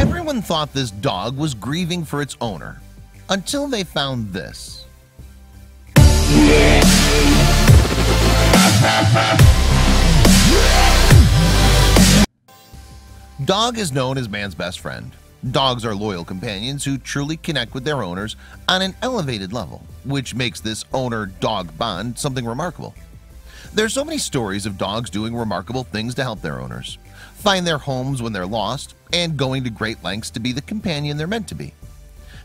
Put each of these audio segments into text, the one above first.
Everyone thought this dog was grieving for its owner until they found this. Dog is known as man's best friend. Dogs are loyal companions who truly connect with their owners on an elevated level, which makes this owner-dog bond something remarkable. There are so many stories of dogs doing remarkable things to help their owners, find their homes when they're lost, and going to great lengths to be the companion they're meant to be.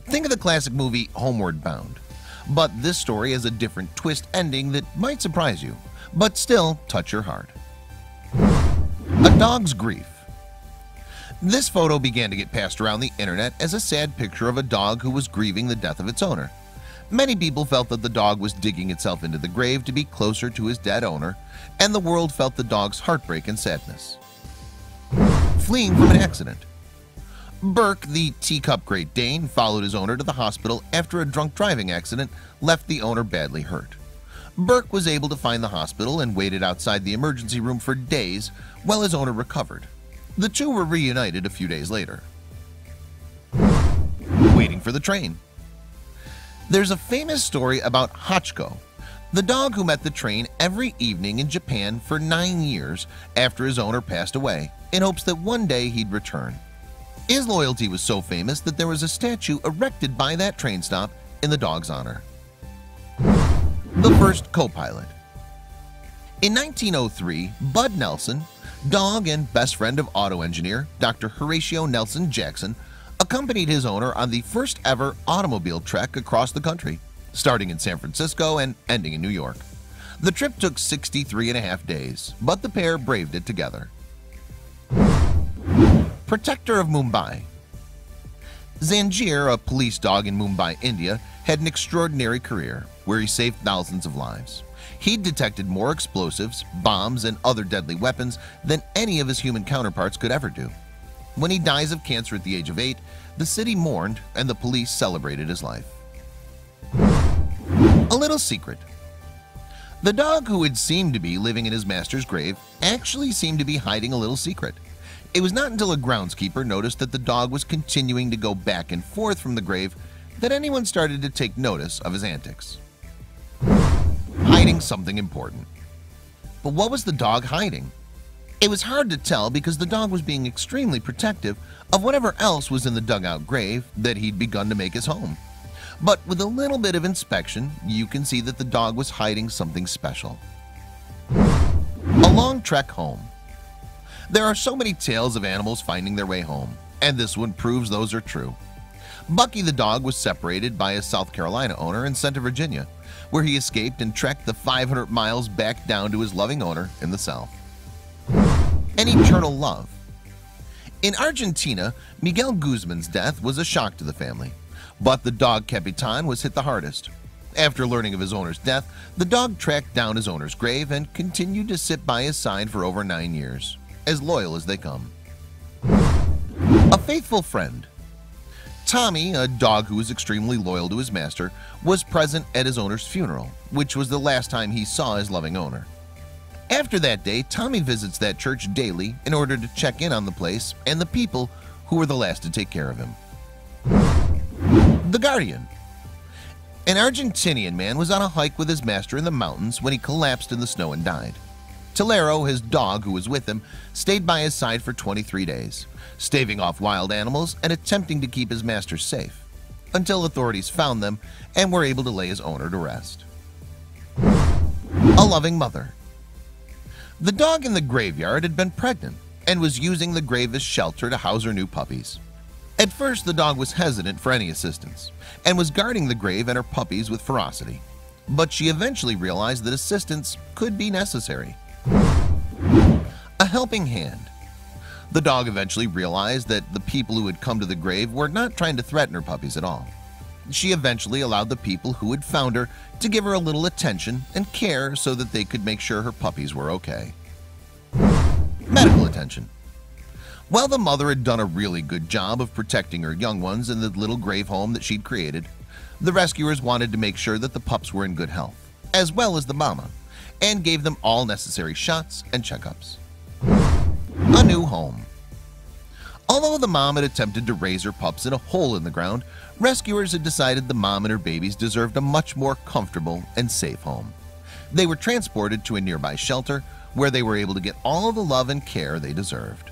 Think of the classic movie Homeward Bound, but this story has a different twist ending that might surprise you, but still touch your heart. A dog's grief. This photo began to get passed around the internet as a sad picture of a dog who was grieving the death of its owner. Many people felt that the dog was digging itself into the grave to be closer to his dead owner, and the world felt the dog's heartbreak and sadness. Fleeing from an accident. Burke, the teacup Great Dane, followed his owner to the hospital after a drunk driving accident left the owner badly hurt. Burke was able to find the hospital and waited outside the emergency room for days while his owner recovered. The two were reunited a few days later. Waiting for the train. There's a famous story about Hachiko, the dog who met the train every evening in Japan for 9 years after his owner passed away, in hopes that one day he'd return. His loyalty was so famous that there was a statue erected by that train stop in the dog's honor. The first co-pilot. In 1903, Bud Nelson, dog and best friend of auto engineer Dr. Horatio Nelson Jackson, accompanied his owner on the first ever automobile trek across the country, starting in San Francisco and ending in New York. The trip took 63.5 days, but the pair braved it together. Protector of Mumbai. Zanjeer, a police dog in Mumbai, India, had an extraordinary career where he saved thousands of lives. He'd detected more explosives, bombs, and other deadly weapons than any of his human counterparts could ever do. When he dies of cancer at the age of 8, the city mourned and the police celebrated his life. A little secret. The dog who had seemed to be living in his master's grave actually seemed to be hiding a little secret. It was not until a groundskeeper noticed that the dog was continuing to go back and forth from the grave that anyone started to take notice of his antics. Hiding something important. But what was the dog hiding? It was hard to tell because the dog was being extremely protective of whatever else was in the dugout grave that he'd begun to make his home. But with a little bit of inspection, you can see that the dog was hiding something special. A long trek home. There are so many tales of animals finding their way home, and this one proves those are true. Bucky the dog was separated by his South Carolina owner and sent to Virginia, where he escaped and trekked the 500 miles back down to his loving owner in the South. An eternal love. In Argentina, Miguel Guzman's death was a shock to the family, but the dog Capitan was hit the hardest. After learning of his owner's death, the dog tracked down his owner's grave and continued to sit by his side for over 9 years, as loyal as they come. A faithful friend. Tommy, a dog who was extremely loyal to his master, was present at his owner's funeral, which was the last time he saw his loving owner. After that day, Tommy visits that church daily in order to check in on the place and the people who were the last to take care of him. The Guardian. An Argentinian man was on a hike with his master in the mountains when he collapsed in the snow and died. Tolero, his dog who was with him, stayed by his side for 23 days, staving off wild animals and attempting to keep his master safe, until authorities found them and were able to lay his owner to rest. A loving mother. The dog in the graveyard had been pregnant and was using the grave as shelter to house her new puppies. At first, the dog was hesitant for any assistance and was guarding the grave and her puppies with ferocity, but she eventually realized that assistance could be necessary. A helping hand. The dog eventually realized that the people who had come to the grave were not trying to threaten her puppies at all. She eventually allowed the people who had found her to give her a little attention and care so that they could make sure her puppies were okay. Medical attention. While the mother had done a really good job of protecting her young ones in the little grave home that she'd created, the rescuers wanted to make sure that the pups were in good health, as well as the mama, and gave them all necessary shots and checkups. A new home. Although the mom had attempted to raise her pups in a hole in the ground, rescuers had decided the mom and her babies deserved a much more comfortable and safe home. They were transported to a nearby shelter where they were able to get all the love and care they deserved.